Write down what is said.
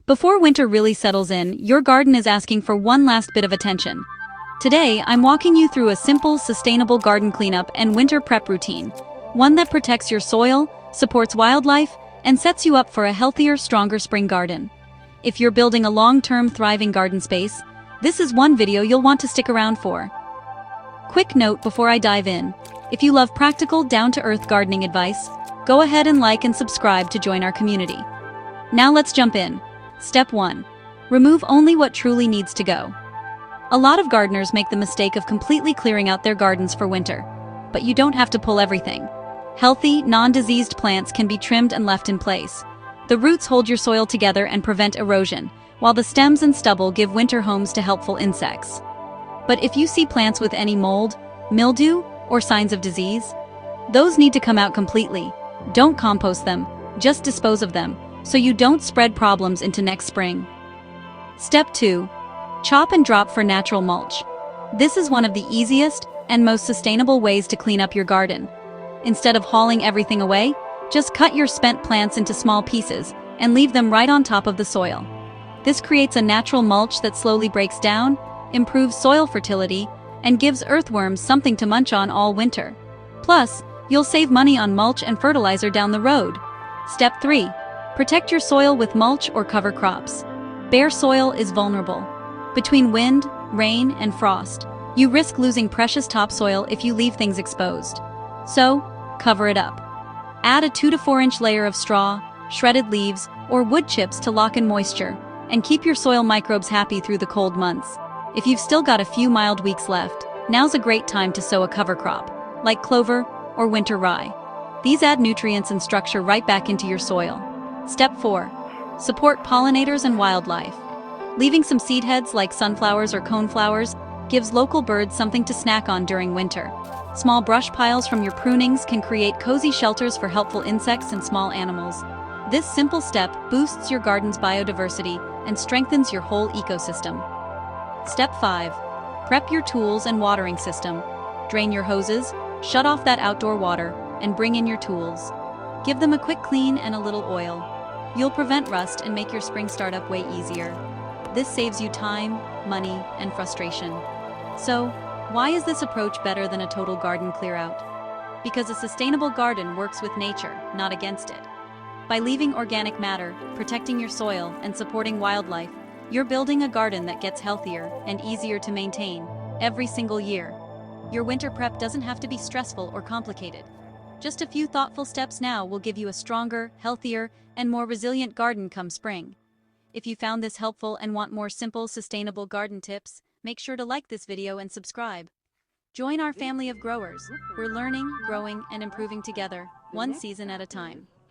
Before winter really settles in, your garden is asking for one last bit of attention. Today, I'm walking you through a simple, sustainable garden cleanup and winter prep routine. One that protects your soil, supports wildlife, and sets you up for a healthier, stronger spring garden. If you're building a long-term, thriving garden space, this is one video you'll want to stick around for. Quick note before I dive in. If you love practical, down-to-earth gardening advice, go ahead and like and subscribe to join our community. Now let's jump in. Step 1. Remove only what truly needs to go. A lot of gardeners make the mistake of completely clearing out their gardens for winter. But you don't have to pull everything. Healthy, non-diseased plants can be trimmed and left in place. The roots hold your soil together and prevent erosion, while the stems and stubble give winter homes to helpful insects. But if you see plants with any mold, mildew, or signs of disease, those need to come out completely. Don't compost them, just dispose of them, so you don't spread problems into next spring. Step 2. Chop and drop for natural mulch. This is one of the easiest and most sustainable ways to clean up your garden. Instead of hauling everything away, just cut your spent plants into small pieces and leave them right on top of the soil. This creates a natural mulch that slowly breaks down, improves soil fertility, and gives earthworms something to munch on all winter. Plus, you'll save money on mulch and fertilizer down the road. Step 3. Protect your soil with mulch or cover crops. Bare soil is vulnerable. Between wind, rain, and frost, you risk losing precious topsoil if you leave things exposed. So, cover it up. Add a 2 to 4 inch layer of straw, shredded leaves, or wood chips to lock in moisture, and keep your soil microbes happy through the cold months. If you've still got a few mild weeks left, now's a great time to sow a cover crop, like clover or winter rye. These add nutrients and structure right back into your soil. Step 4. Support pollinators and wildlife. Leaving some seed heads like sunflowers or coneflowers gives local birds something to snack on during winter. Small brush piles from your prunings can create cozy shelters for helpful insects and small animals. This simple step boosts your garden's biodiversity and strengthens your whole ecosystem. Step 5. Prep your tools and watering system. Drain your hoses, shut off that outdoor water, and bring in your tools. Give them a quick clean and a little oil. You'll prevent rust and make your spring startup way easier. This saves you time, money, and frustration. So, why is this approach better than a total garden clear-out? Because a sustainable garden works with nature, not against it. By leaving organic matter, protecting your soil, and supporting wildlife, you're building a garden that gets healthier and easier to maintain every single year. Your winter prep doesn't have to be stressful or complicated. Just a few thoughtful steps now will give you a stronger, healthier, and more resilient garden come spring. If you found this helpful and want more simple, sustainable garden tips, make sure to like this video and subscribe. Join our family of growers. We're learning, growing, and improving together, one season at a time.